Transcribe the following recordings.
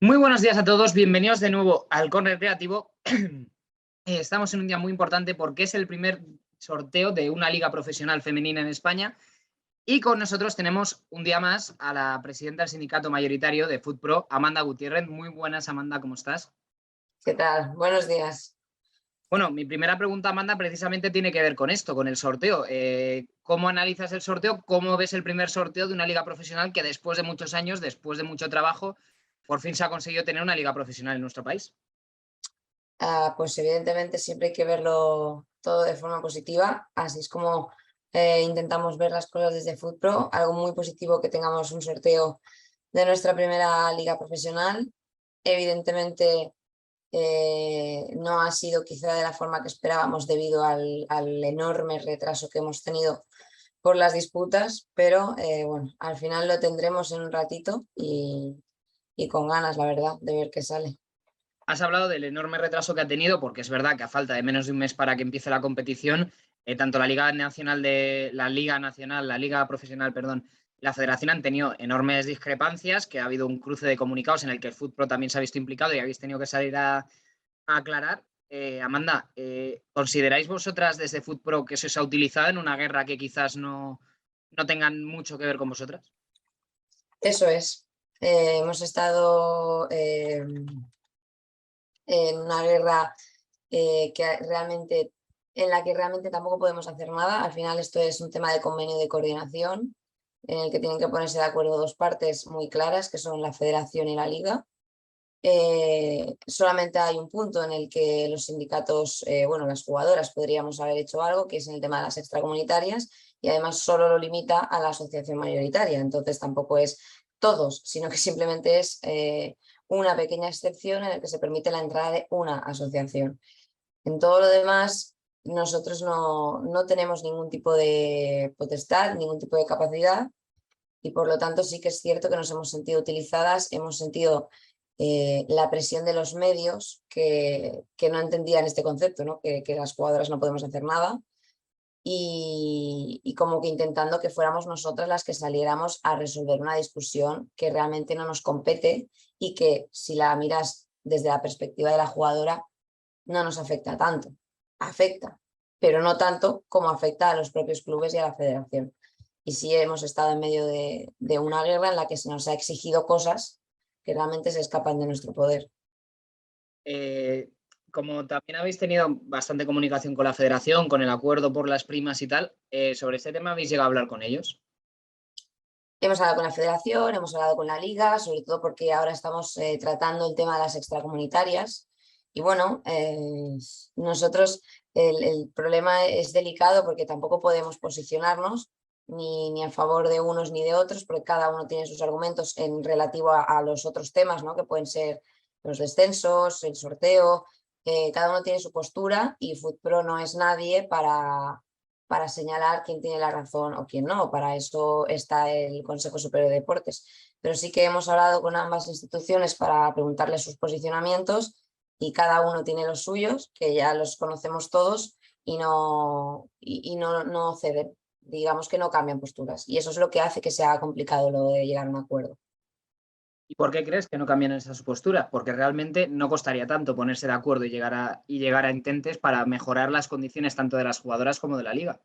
Muy buenos días a todos, bienvenidos de nuevo al Corner Creativo. Estamos en un día muy importante porque es el primer sorteo de una liga profesional femenina en España y con nosotros tenemos un día más a la presidenta del sindicato mayoritario de FUTPRO, Amanda Gutiérrez. Muy buenas, Amanda, ¿cómo estás? ¿Qué tal? Buenos días. Bueno, mi primera pregunta, Amanda, precisamente tiene que ver con esto, con el sorteo. ¿Cómo analizas el sorteo? ¿Cómo ves el primer sorteo de una liga profesional que después de muchos años, después de mucho trabajo, por fin se ha conseguido tener una liga profesional en nuestro país? Pues evidentemente siempre hay que verlo todo de forma positiva, así es como intentamos ver las cosas desde FUTPRO, algo muy positivo que tengamos un sorteo de nuestra primera liga profesional. Evidentemente no ha sido quizá de la forma que esperábamos debido al enorme retraso que hemos tenido por las disputas, pero bueno, al final lo tendremos en un ratito y con ganas, la verdad, de ver qué sale. Has hablado del enorme retraso que ha tenido, porque es verdad que a falta de menos de un mes para que empiece la competición, tanto la Liga Profesional, perdón, la Federación han tenido enormes discrepancias, que ha habido un cruce de comunicados en el que el fútbol también se ha visto implicado y habéis tenido que salir a aclarar. Amanda, ¿consideráis vosotras desde FUTPRO que eso se ha utilizado en una guerra que quizás no tengan mucho que ver con vosotras? Eso es. Hemos estado en una guerra en la que realmente tampoco podemos hacer nada. Al final esto es un tema de convenio de coordinación en el que tienen que ponerse de acuerdo dos partes muy claras, que son la federación y la liga. Solamente hay un punto en el que los sindicatos, bueno, las jugadoras podríamos haber hecho algo, que es en el tema de las extracomunitarias, y además solo lo limita a la asociación mayoritaria. Entonces tampoco es todos, sino que simplemente es una pequeña excepción en la que se permite la entrada de una asociación. En todo lo demás, nosotros no tenemos ningún tipo de potestad, ningún tipo de capacidad, y por lo tanto sí que es cierto que nos hemos sentido utilizadas, hemos sentido la presión de los medios que no entendían este concepto, ¿no? Que las jugadoras no podemos hacer nada, y como que intentando que fuéramos nosotras las que saliéramos a resolver una discusión que realmente no nos compete y que, si la miras desde la perspectiva de la jugadora, no nos afecta tanto. Afecta, pero no tanto como afecta a los propios clubes y a la federación. Y sí hemos estado en medio de una guerra en la que se nos ha exigido cosas que realmente se escapan de nuestro poder. Eh, Como también habéis tenido bastante comunicación con la federación, con el acuerdo por las primas y tal, sobre este tema habéis llegado a hablar con ellos. Hemos hablado con la federación, hemos hablado con la liga, sobre todo porque ahora estamos tratando el tema de las extracomunitarias. Y bueno, nosotros el problema es delicado porque tampoco podemos posicionarnos ni a favor de unos ni de otros, porque cada uno tiene sus argumentos en relativo a los otros temas, ¿no? Que pueden ser los descensos, el sorteo, cada uno tiene su postura y FUTPRO no es nadie para señalar quién tiene la razón o quién no. Para eso está el Consejo Superior de Deportes. Pero sí que hemos hablado con ambas instituciones para preguntarles sus posicionamientos y cada uno tiene los suyos, que ya los conocemos todos y no ceden. Digamos que no cambian posturas. Y eso es lo que hace que sea complicado lo de llegar a un acuerdo. ¿Y por qué crees que no cambian esa su postura? Porque realmente no costaría tanto ponerse de acuerdo y llegar a intentes para mejorar las condiciones tanto de las jugadoras como de la liga.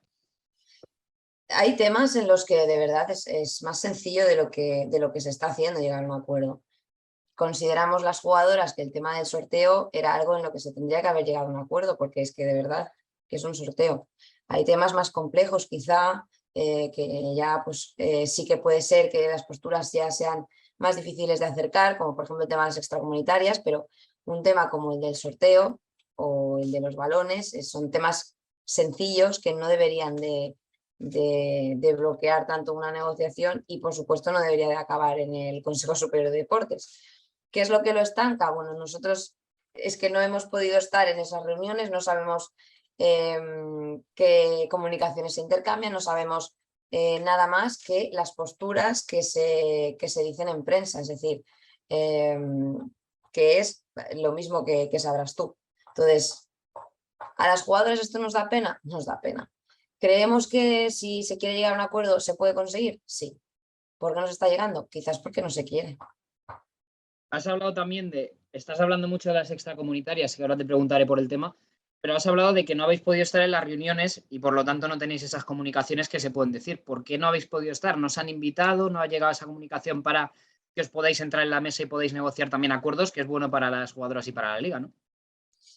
Hay temas en los que de verdad es más sencillo de lo que se está haciendo llegar a un acuerdo. Consideramos las jugadoras que el tema del sorteo era algo en lo que se tendría que haber llegado a un acuerdo, porque es que de verdad que es un sorteo. Hay temas más complejos quizá, que ya pues sí que puede ser que las posturas ya sean más difíciles de acercar, como por ejemplo el tema de las extracomunitarias, pero un tema como el del sorteo o el de los balones son temas sencillos que no deberían de bloquear tanto una negociación y por supuesto no debería de acabar en el Consejo Superior de Deportes. ¿Qué es lo que lo estanca? Bueno, nosotros es que no hemos podido estar en esas reuniones, no sabemos qué comunicaciones se intercambian, no sabemos nada más que las posturas que se dicen en prensa, es decir, que es lo mismo que sabrás tú. Entonces, ¿a las jugadoras esto nos da pena? Nos da pena. ¿Creemos que si se quiere llegar a un acuerdo se puede conseguir? Sí. ¿Por qué no se está llegando? Quizás porque no se quiere. has hablado también estás hablando mucho de las extracomunitarias, que ahora te preguntaré por el tema, pero has hablado de que no habéis podido estar en las reuniones y por lo tanto no tenéis esas comunicaciones que se pueden decir. ¿Por qué no habéis podido estar? ¿No os han invitado? ¿No ha llegado esa comunicación para que os podáis entrar en la mesa y podáis negociar también acuerdos, que es bueno para las jugadoras y para la liga, ¿no?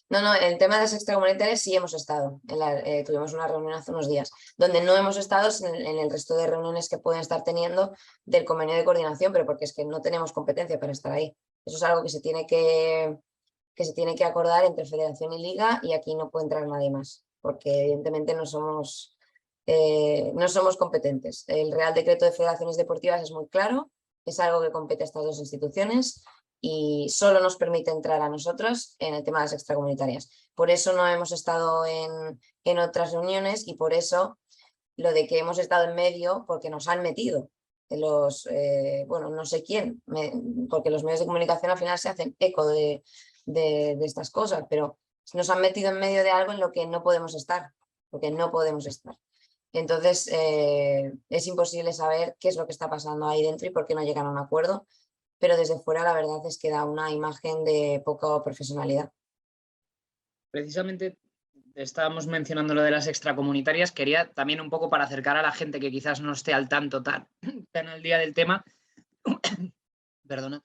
No, el tema de las extracomunitarias sí hemos estado. Tuvimos una reunión hace unos días. Donde no hemos estado es en el resto de reuniones que pueden estar teniendo del convenio de coordinación, pero porque es que no tenemos competencia para estar ahí. Eso es algo que se tiene que acordar entre federación y liga, y aquí no puede entrar nadie más, porque evidentemente no somos competentes. El Real Decreto de Federaciones Deportivas es muy claro, es algo que compete a estas dos instituciones y solo nos permite entrar a nosotros en el tema de las extracomunitarias. Por eso no hemos estado en otras reuniones, y por eso lo de que hemos estado en medio, porque nos han metido bueno, no sé quién, porque los medios de comunicación al final se hacen eco de estas cosas, pero nos han metido en medio de algo en lo que no podemos estar, porque no podemos estar. Entonces, es imposible saber qué es lo que está pasando ahí dentro y por qué no llegan a un acuerdo, pero desde fuera la verdad es que da una imagen de poca profesionalidad. Precisamente estábamos mencionando lo de las extracomunitarias, quería también un poco para acercar a la gente que quizás no esté al tanto tan al día del tema, perdona,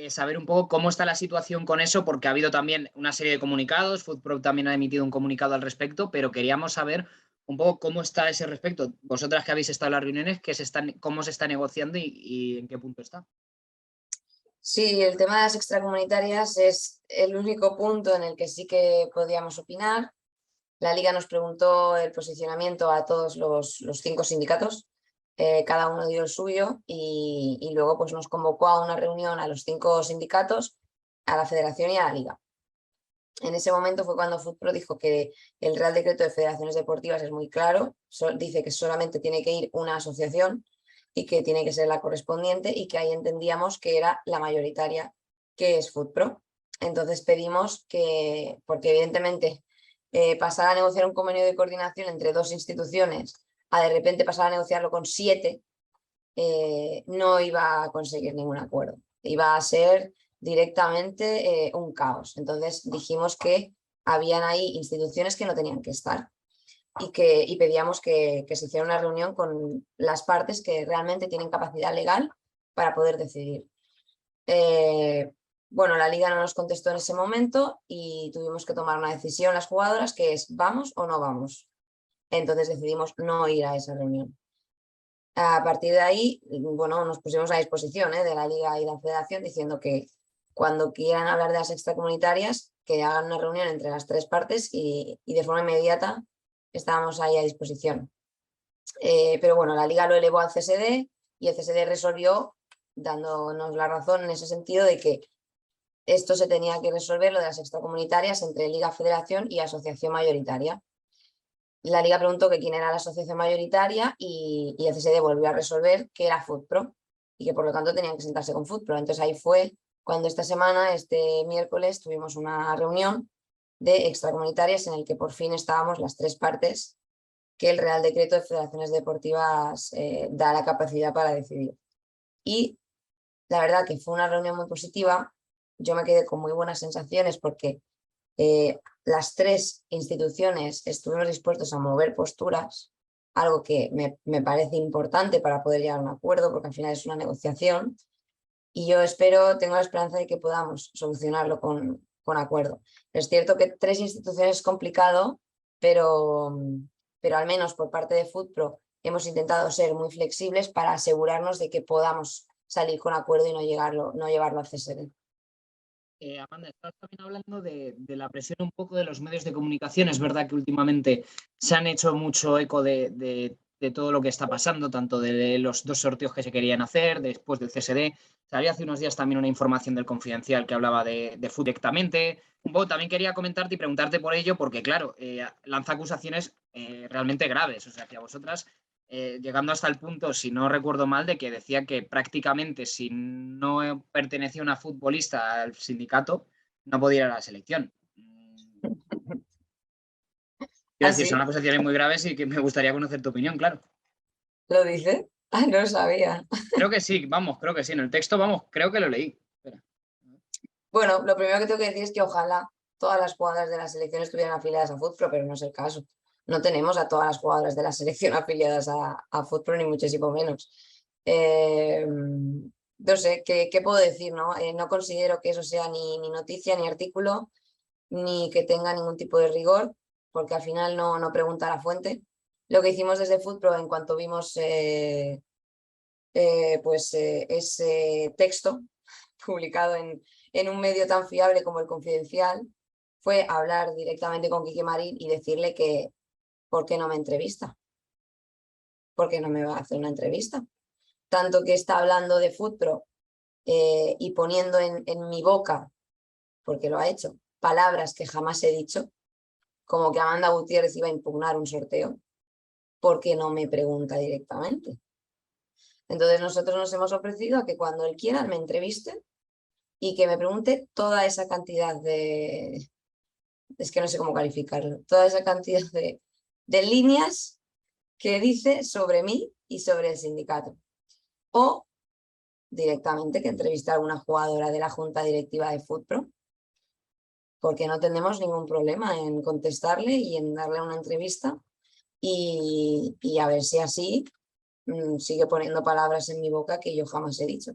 saber un poco cómo está la situación con eso, porque ha habido también una serie de comunicados, FootPro también ha emitido un comunicado al respecto, pero queríamos saber un poco cómo está ese respecto. Vosotras que habéis estado en las reuniones, cómo se está negociando y en qué punto está. Sí, el tema de las extracomunitarias es el único punto en el que sí que podíamos opinar. La Liga nos preguntó el posicionamiento a todos los 5 sindicatos, cada uno dio el suyo, y luego pues nos convocó a una reunión a los 5 sindicatos, a la Federación y a la Liga. En ese momento fue cuando FootPro dijo que el Real Decreto de Federaciones Deportivas es muy claro, dice que solamente tiene que ir una asociación y que tiene que ser la correspondiente, y que ahí entendíamos que era la mayoritaria, que es FootPro. Entonces pedimos que, porque evidentemente pasar a negociar un convenio de coordinación entre 2 instituciones a de repente pasar a negociarlo con 7, no iba a conseguir ningún acuerdo. Iba a ser directamente un caos. Entonces dijimos que habían ahí instituciones que no tenían que estar, y pedíamos que se hiciera una reunión con las partes que realmente tienen capacidad legal para poder decidir. Bueno, la liga no nos contestó en ese momento y tuvimos que tomar una decisión las jugadoras, que es ¿vamos o no vamos? Entonces decidimos no ir a esa reunión. A partir de ahí, bueno, nos pusimos a disposición de la liga y la federación, diciendo que cuando quieran hablar de las extracomunitarias, que hagan una reunión entre las 3 partes, y de forma inmediata estábamos ahí a disposición. Pero bueno, la liga lo elevó al CSD y el CSD resolvió dándonos la razón en ese sentido de que esto se tenía que resolver, lo de las extracomunitarias, entre liga, federación y asociación mayoritaria. La liga preguntó que quién era la asociación mayoritaria, y el CSD volvió a resolver que era FootPro y que por lo tanto tenían que sentarse con FootPro. Entonces ahí fue cuando esta semana, este miércoles, tuvimos una reunión de extracomunitarias en el que por fin estábamos las 3 partes que el Real Decreto de Federaciones Deportivas da la capacidad para decidir. Y la verdad que fue una reunión muy positiva. Yo me quedé con muy buenas sensaciones porque las 3 instituciones estuvimos dispuestos a mover posturas, algo que me parece importante para poder llegar a un acuerdo, porque al final es una negociación, y yo tengo la esperanza de que podamos solucionarlo con acuerdo. Es cierto que 3 instituciones es complicado, pero al menos por parte de FootPro hemos intentado ser muy flexibles para asegurarnos de que podamos salir con acuerdo y no llevarlo al CSD. Amanda, estás también hablando de la presión un poco de los medios de comunicación. Es verdad que últimamente se han hecho mucho eco de todo lo que está pasando, tanto de los 2 sorteos que se querían hacer, después del CSD. Había hace unos días también una información del Confidencial que hablaba de fútbol directamente. Un poco también quería comentarte y preguntarte por ello, porque claro, lanza acusaciones realmente graves. O sea, que a vosotras, llegando hasta el punto, si no recuerdo mal, de que decía que prácticamente si no pertenecía una futbolista al sindicato, no podía ir a la selección. Quiero decir, son ¿Así? acusaciones muy graves y que me gustaría conocer tu opinión, claro. ¿Lo dice? Ah, no lo sabía. Creo que sí, vamos, creo que sí. En el texto, vamos, creo que lo leí. Espera. Bueno, lo primero que tengo que decir es que ojalá todas las jugadoras de la selección estuvieran afiliadas a FUTPRO, pero no es el caso. No tenemos a todas las jugadoras de la selección afiliadas a FUTPRO, ni muchísimo menos. No sé, ¿qué puedo decir? No considero que eso sea ni noticia, ni artículo, ni que tenga ningún tipo de rigor, porque al final no pregunta la fuente. Lo que hicimos desde FUTPRO en cuanto vimos ese texto publicado en un medio tan fiable como El Confidencial, fue hablar directamente con Quique Marín y decirle que ¿por qué no me entrevista? ¿Por qué no me va a hacer una entrevista? Tanto que está hablando de FUTPRO y poniendo en mi boca, porque lo ha hecho, palabras que jamás he dicho, como que Amanda Gutiérrez iba a impugnar un sorteo, ¿por qué no me pregunta directamente? Entonces nosotros nos hemos ofrecido a que cuando él quiera me entreviste y que me pregunte toda esa cantidad es que no sé cómo calificarlo, toda esa cantidad de líneas que dice sobre mí y sobre el sindicato. O directamente que entreviste a alguna jugadora de la junta directiva de FUTPRO, porque no tenemos ningún problema en contestarle y en darle una entrevista y a ver si así sigue poniendo palabras en mi boca que yo jamás he dicho.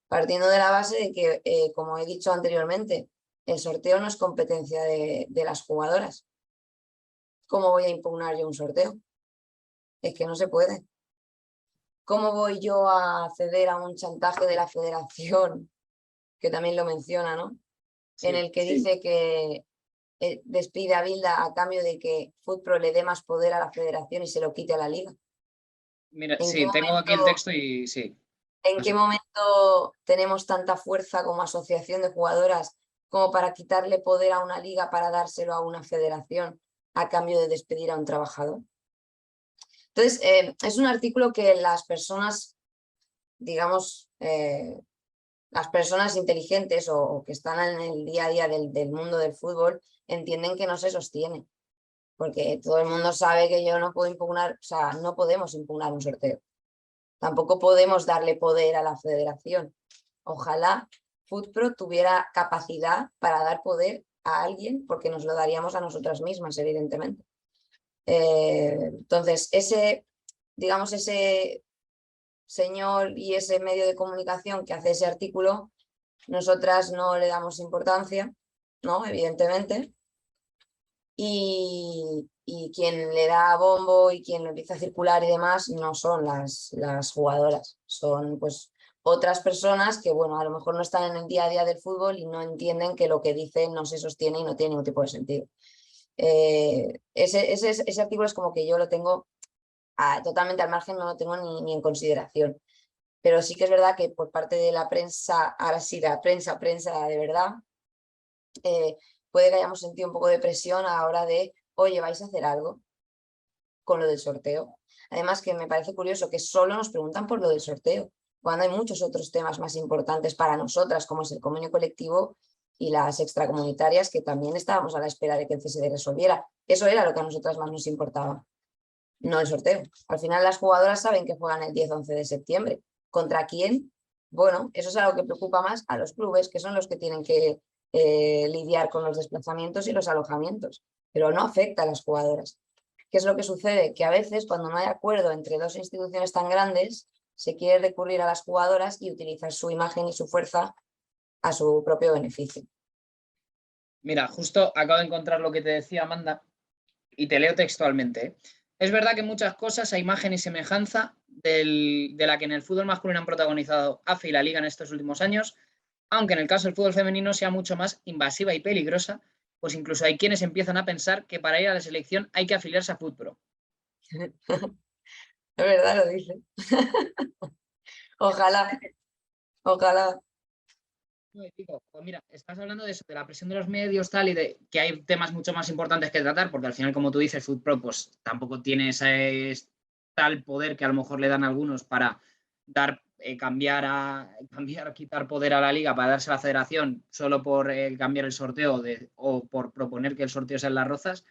Partiendo de la base de que, como he dicho anteriormente, el sorteo no es competencia de las jugadoras. ¿Cómo voy a impugnar yo un sorteo? Es que no se puede. ¿Cómo voy yo a ceder a un chantaje de la federación, que también lo menciona, ¿no? En el que dice que despide a Bilda a cambio de que FUTPRO le dé más poder a la federación y se lo quite a la liga? Mira, ¿En qué sí, tengo aquí el momento, texto y sí. en No qué sé. momento tenemos tanta fuerza como asociación de jugadoras como para quitarle poder a una liga para dárselo a una federación a cambio de despedir a un trabajador? Entonces, es un artículo que las personas, digamos, las personas inteligentes o que están en el día a día del mundo del fútbol entienden que no se sostiene, porque todo el mundo sabe que yo no puedo impugnar, o sea, no podemos impugnar un sorteo. Tampoco podemos darle poder a la federación. Ojalá FUTPRO tuviera capacidad para dar poder a alguien, porque nos lo daríamos a nosotras mismas, evidentemente. Entonces, digamos, ese señor y ese medio de comunicación que hace ese artículo, nosotras no le damos importancia, ¿no? Evidentemente. Y quien le da bombo y quien lo empieza a circular y demás no son las jugadoras, son pues otras personas que, bueno, a lo mejor no están en el día a día del fútbol y no entienden que lo que dicen no se sostiene y no tiene ningún tipo de sentido. Ese artículo es como que yo lo tengo totalmente al margen, no lo tengo ni en consideración. Pero sí que es verdad que por parte de la prensa, ahora sí, la prensa de verdad, puede que hayamos sentido un poco de presión a la hora de, oye, ¿vais a hacer algo con lo del sorteo? Además que me parece curioso que solo nos preguntan por lo del sorteo, cuando hay muchos otros temas más importantes para nosotras, como es el convenio colectivo y las extracomunitarias, que también estábamos a la espera de que el CSD resolviera. Eso era lo que a nosotras más nos importaba, no el sorteo. Al final las jugadoras saben que juegan el 10-11 de septiembre. ¿Contra quién? Bueno, eso es algo que preocupa más a los clubes, que son los que tienen que lidiar con los desplazamientos y los alojamientos, pero no afecta a las jugadoras. ¿Qué es lo que sucede? Que a veces cuando no hay acuerdo entre dos instituciones tan grandes, se quiere recurrir a las jugadoras y utilizar su imagen y su fuerza a su propio beneficio. Mira, justo acabo de encontrar lo que te decía Amanda y te leo textualmente. Es verdad que muchas cosas a imagen y semejanza de la que en el fútbol masculino han protagonizado AFE y la Liga en estos últimos años, aunque en el caso del fútbol femenino sea mucho más invasiva y peligrosa, pues incluso hay quienes empiezan a pensar que para ir a la selección hay que afiliarse a FUTPRO. Es verdad, lo dice. Ojalá, ojalá. Pues mira, estás hablando de eso, de la presión de los medios, tal, y de que hay temas mucho más importantes que tratar, porque al final, como tú dices, FUTPRO pues tampoco tiene ese tal poder que a lo mejor le dan algunos para dar, quitar poder a la liga para darse a la federación solo por cambiar el sorteo o por proponer que el sorteo sea en Las Rozas.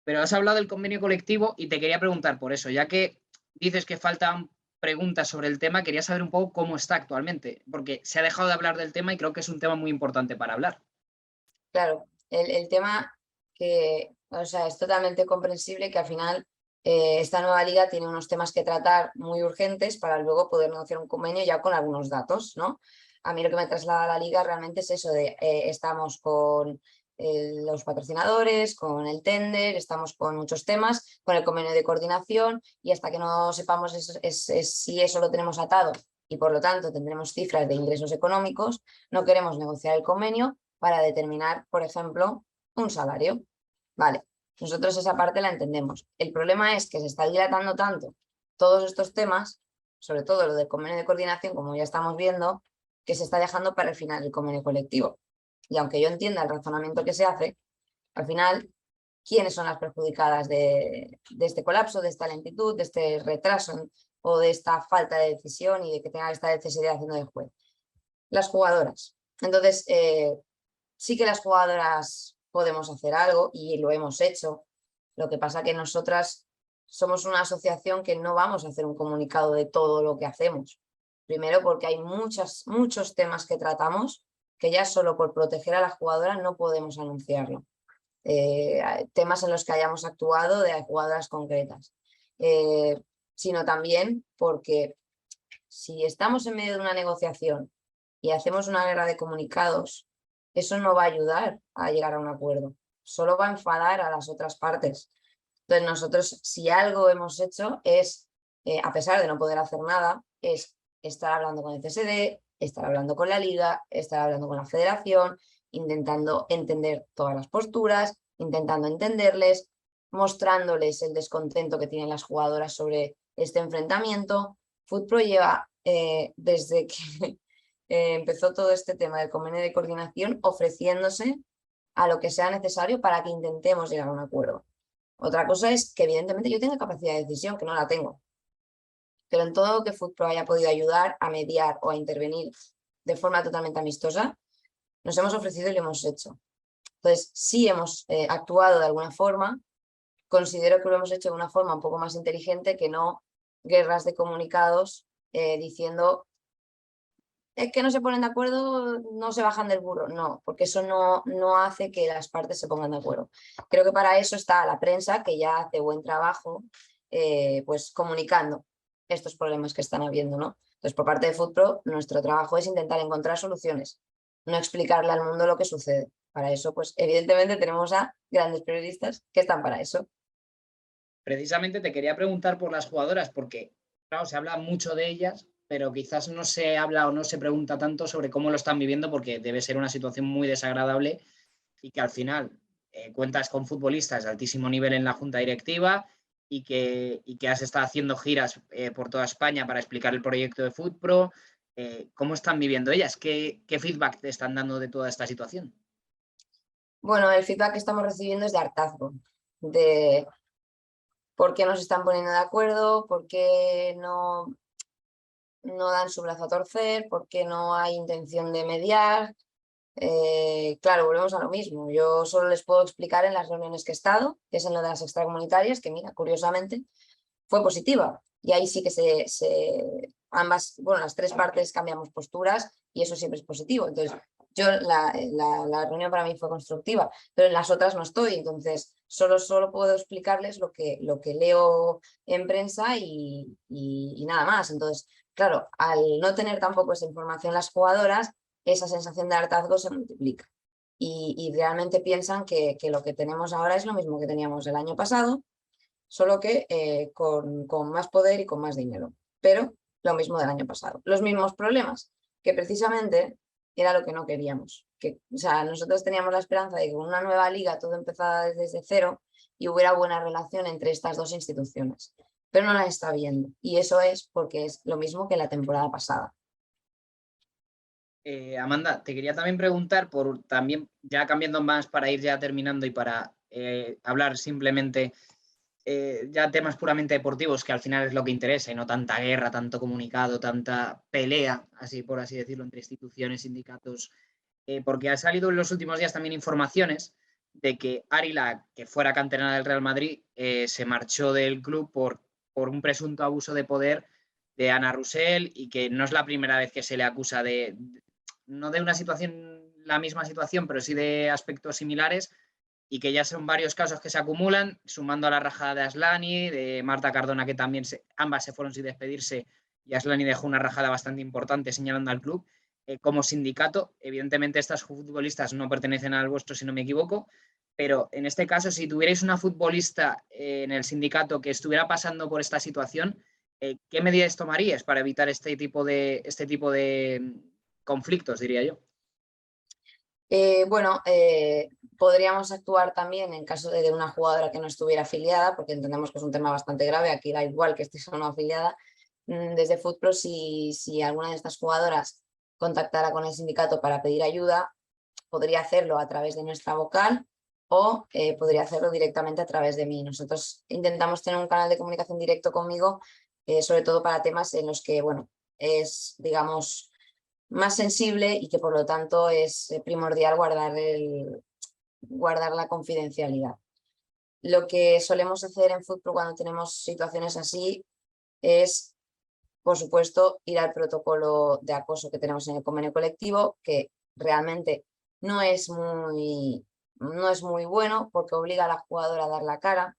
Pero has hablado del convenio colectivo y te quería preguntar por eso, ya que dices que faltan preguntas sobre el tema, quería saber un poco cómo está actualmente, porque se ha dejado de hablar del tema y creo que es un tema muy importante para hablar. Claro, el tema que, o sea, es totalmente comprensible que al final esta nueva liga tiene unos temas que tratar muy urgentes para luego poder negociar un convenio ya con algunos datos, ¿no? A mí lo que me traslada la liga realmente es eso de estamos con los patrocinadores, con el tender, estamos con muchos temas, con el convenio de coordinación y hasta que no sepamos si eso lo tenemos atado y por lo tanto tendremos cifras de ingresos económicos, no queremos negociar el convenio para determinar, por ejemplo, un salario. Vale, nosotros esa parte la entendemos. El problema es que se está dilatando tanto todos estos temas, sobre todo lo del convenio de coordinación, como ya estamos viendo, que se está dejando para el final el convenio colectivo. Y aunque yo entienda el razonamiento que se hace, al final, ¿quiénes son las perjudicadas de este colapso, de esta lentitud, de este retraso o de esta falta de decisión y de que tenga esta necesidad haciendo de juez? Las jugadoras. Entonces, sí que las jugadoras podemos hacer algo y lo hemos hecho. Lo que pasa que nosotras somos una asociación que no vamos a hacer un comunicado de todo lo que hacemos. Primero porque hay muchos temas que tratamos que ya solo por proteger a la jugadora no podemos anunciarlo. Temas en los que hayamos actuado de jugadoras concretas. Sino también porque si estamos en medio de una negociación y hacemos una guerra de comunicados, eso no va a ayudar a llegar a un acuerdo, solo va a enfadar a las otras partes. Entonces nosotros, si algo hemos hecho es, a pesar de no poder hacer nada, es estar hablando con el CSD, estar hablando con la liga, estar hablando con la federación, intentando entender todas las posturas, intentando entenderles, mostrándoles el descontento que tienen las jugadoras sobre este enfrentamiento. FootPro lleva desde que empezó todo este tema del convenio de coordinación ofreciéndose a lo que sea necesario para que intentemos llegar a un acuerdo. Otra cosa es que evidentemente yo tenga capacidad de decisión, que no la tengo. Pero en todo lo que FootPro haya podido ayudar a mediar o a intervenir de forma totalmente amistosa, nos hemos ofrecido y lo hemos hecho. Entonces, sí hemos actuado de alguna forma, considero que lo hemos hecho de una forma un poco más inteligente que no guerras de comunicados diciendo es que no se ponen de acuerdo, no se bajan del burro. No, porque eso no hace que las partes se pongan de acuerdo. Creo que para eso está la prensa, que ya hace buen trabajo, pues comunicando estos problemas que están habiendo, ¿no? Entonces, por parte de FootPro, nuestro trabajo es intentar encontrar soluciones, no explicarle al mundo lo que sucede. Para eso, pues evidentemente tenemos a grandes periodistas que están para eso. Precisamente te quería preguntar por las jugadoras, porque, claro, se habla mucho de ellas, pero quizás no se habla o no se pregunta tanto sobre cómo lo están viviendo, porque debe ser una situación muy desagradable y que al final cuentas con futbolistas de altísimo nivel en la junta directiva y que has estado haciendo giras por toda España para explicar el proyecto de FootPro. ¿Cómo están viviendo ellas? ¿Qué feedback te están dando de toda esta situación? Bueno, el feedback que estamos recibiendo es de hartazgo, de por qué no se están poniendo de acuerdo, por qué no dan su brazo a torcer, por qué no hay intención de mediar. Claro, volvemos a lo mismo. Yo solo les puedo explicar en las reuniones que he estado, que es en lo de las extracomunitarias, que mira, curiosamente, fue positiva. Y ahí sí que ambas, bueno, las tres partes cambiamos posturas y eso siempre es positivo. Entonces, yo la reunión para mí fue constructiva, pero en las otras no estoy. Entonces, solo puedo explicarles lo que leo en prensa y nada más. Entonces, claro, al no tener tampoco esa información las jugadoras, esa sensación de hartazgo se multiplica. Y realmente piensan que lo que tenemos ahora es lo mismo que teníamos el año pasado, solo que con más poder y con más dinero. Pero lo mismo del año pasado. Los mismos problemas, que precisamente era lo que no queríamos. O sea, nosotros teníamos la esperanza de que con una nueva liga todo empezara desde cero y hubiera buena relación entre estas dos instituciones. Pero no la está viendo. Y eso es porque es lo mismo que la temporada pasada. Amanda, te quería también preguntar por también, ya cambiando más para ir ya terminando y para hablar simplemente ya temas puramente deportivos, que al final es lo que interesa y no tanta guerra, tanto comunicado, tanta pelea, así por así decirlo, entre instituciones, sindicatos, porque ha salido en los últimos días también informaciones de que Árila, que fuera canterana del Real Madrid, se marchó del club por un presunto abuso de poder de Ana Roussel, y que no es la primera vez que se le acusa no de una situación, la misma situación, pero sí de aspectos similares, y que ya son varios casos que se acumulan, sumando a la rajada de Aslani, de Marta Cardona, que también ambas se fueron sin despedirse, y Aslani dejó una rajada bastante importante señalando al club. Como sindicato, evidentemente estas futbolistas no pertenecen al vuestro, si no me equivoco, pero en este caso, si tuvierais una futbolista en el sindicato que estuviera pasando por esta situación, ¿qué medidas tomarías para evitar este tipo de conflictos, diría yo? Bueno, podríamos actuar también en caso de una jugadora que no estuviera afiliada, porque entendemos que es un tema bastante grave, aquí da igual que estés o no afiliada. Desde Futpro, si alguna de estas jugadoras contactara con el sindicato para pedir ayuda, podría hacerlo a través de nuestra vocal o podría hacerlo directamente a través de mí. Nosotros intentamos tener un canal de comunicación directo conmigo, sobre todo para temas en los que, bueno, es, digamos, más sensible y que por lo tanto es primordial guardar la confidencialidad. Lo que solemos hacer en Futpro cuando tenemos situaciones así es, por supuesto, ir al protocolo de acoso que tenemos en el convenio colectivo, que realmente no es muy bueno porque obliga a la jugadora a dar la cara.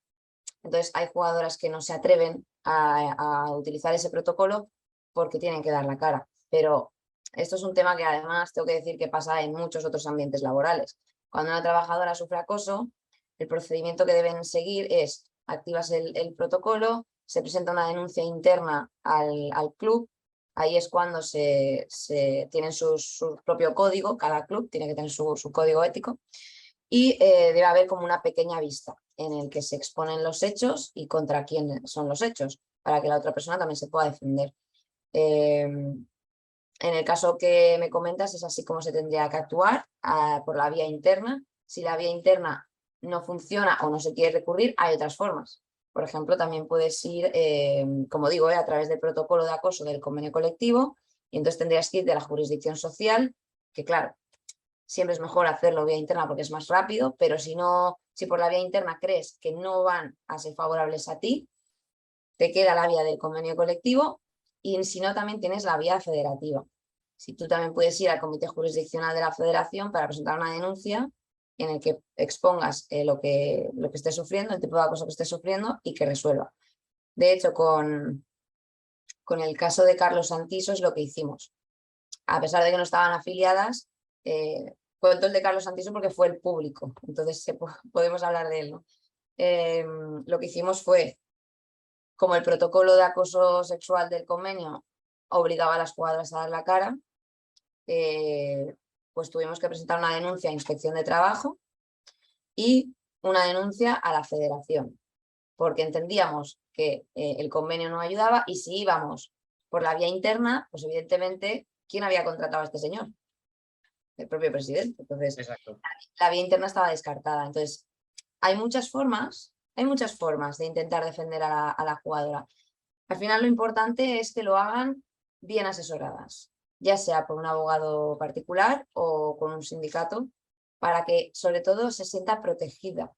Entonces hay jugadoras que no se atreven a utilizar ese protocolo porque tienen que dar la cara. Pero esto es un tema que además tengo que decir que pasa en muchos otros ambientes laborales. Cuando una trabajadora sufre acoso, el procedimiento que deben seguir es: activas el protocolo, se presenta una denuncia interna al club. Ahí es cuando tienen su propio código, cada club tiene que tener su código ético, y debe haber como una pequeña vista en el que se exponen los hechos y contra quién son los hechos, para que la otra persona también se pueda defender. En el caso que me comentas, es así como se tendría que actuar, por la vía interna. Si la vía interna no funciona o no se quiere recurrir, hay otras formas. Por ejemplo, también puedes ir, como digo, a través del protocolo de acoso del convenio colectivo, y entonces tendrías que ir de la jurisdicción social, que claro, siempre es mejor hacerlo vía interna porque es más rápido, pero si por la vía interna crees que no van a ser favorables a ti, te queda la vía del convenio colectivo, y si no, también tienes la vía federativa. Si tú también puedes ir al comité jurisdiccional de la federación para presentar una denuncia en el que expongas lo que estés sufriendo, el tipo de acoso que estés sufriendo, y que resuelva. De hecho, con el caso de Carlos Santiso es lo que hicimos. A pesar de que no estaban afiliadas, cuento el de Carlos Santiso porque fue el público, entonces podemos hablar de él, ¿no? Lo que hicimos fue, como el protocolo de acoso sexual del convenio obligaba a las jugadoras a dar la cara, pues tuvimos que presentar una denuncia a Inspección de Trabajo y una denuncia a la Federación, porque entendíamos que el convenio no ayudaba, y si íbamos por la vía interna, pues evidentemente, ¿quién había contratado a este señor? El propio presidente. Entonces, Exacto. la vía interna estaba descartada. Entonces, hay muchas formas de intentar defender a la jugadora. Al final, lo importante es que lo hagan bien asesoradas, ya sea por un abogado particular o con un sindicato, para que sobre todo se sienta protegida,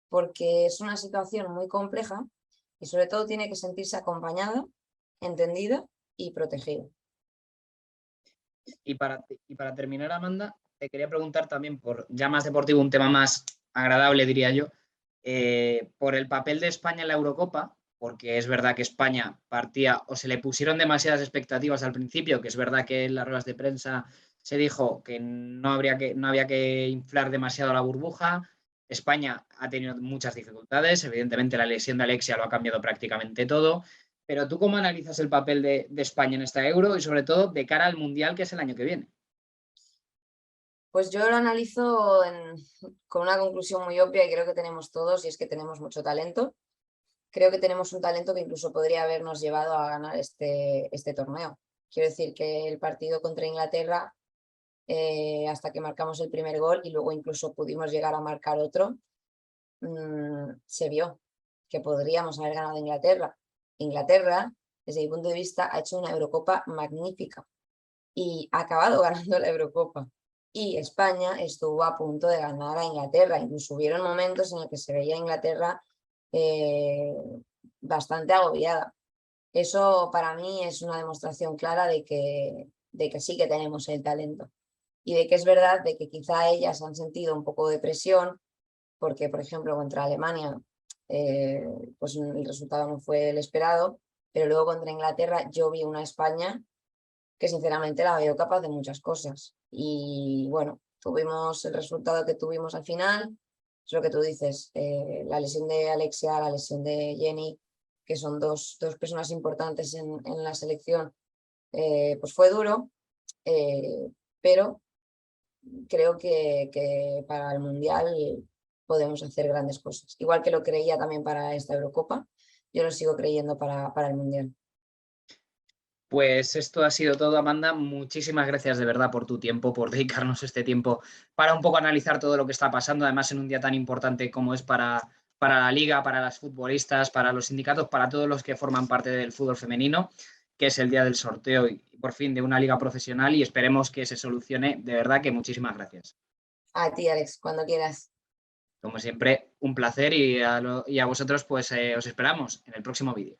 porque es una situación muy compleja y sobre todo tiene que sentirse acompañada, entendida y protegida. Y para terminar, Amanda, te quería preguntar también, por ya más deportivo, un tema más agradable, diría yo, por el papel de España en la Eurocopa, porque es verdad que España partía, o se le pusieron demasiadas expectativas al principio, que es verdad que en las ruedas de prensa se dijo que no había que inflar demasiado la burbuja. España ha tenido muchas dificultades, evidentemente la lesión de Alexia lo ha cambiado prácticamente todo. Pero tú, ¿cómo analizas el papel de España en esta Euro y sobre todo de cara al Mundial, que es el año que viene? Pues yo lo analizo con una conclusión muy obvia, y creo que tenemos todos, y es que tenemos mucho talento. Creo que tenemos un talento que incluso podría habernos llevado a ganar este torneo. Quiero decir que el partido contra Inglaterra, hasta que marcamos el primer gol y luego incluso pudimos llegar a marcar otro, se vio que podríamos haber ganado a Inglaterra. Inglaterra, desde mi punto de vista, ha hecho una Eurocopa magnífica y ha acabado ganando la Eurocopa. Y España estuvo a punto de ganar a Inglaterra. Incluso hubieron momentos en los que se veía a Inglaterra bastante agobiada. Eso para mí es una demostración clara de que sí que tenemos el talento. Y de que es verdad de que quizá ellas han sentido un poco de presión, porque por ejemplo contra Alemania pues el resultado no fue el esperado, pero luego contra Inglaterra yo vi una España que sinceramente la veo capaz de muchas cosas. Y bueno, tuvimos el resultado que tuvimos al final, es lo que tú dices, la lesión de Alexia, la lesión de Jenny, que son dos personas importantes en la selección, pues fue duro, pero creo que para el Mundial podemos hacer grandes cosas. Igual que lo creía también para esta Eurocopa, yo lo sigo creyendo para el Mundial. Pues esto ha sido todo, Amanda. Muchísimas gracias de verdad por tu tiempo, por dedicarnos este tiempo para un poco analizar todo lo que está pasando, además en un día tan importante como es para la liga, para las futbolistas, para los sindicatos, para todos los que forman parte del fútbol femenino, que es el día del sorteo y por fin de una liga profesional y esperemos que se solucione. De verdad que muchísimas gracias. A ti, Alex, cuando quieras. Como siempre, un placer y a vosotros pues os esperamos en el próximo vídeo.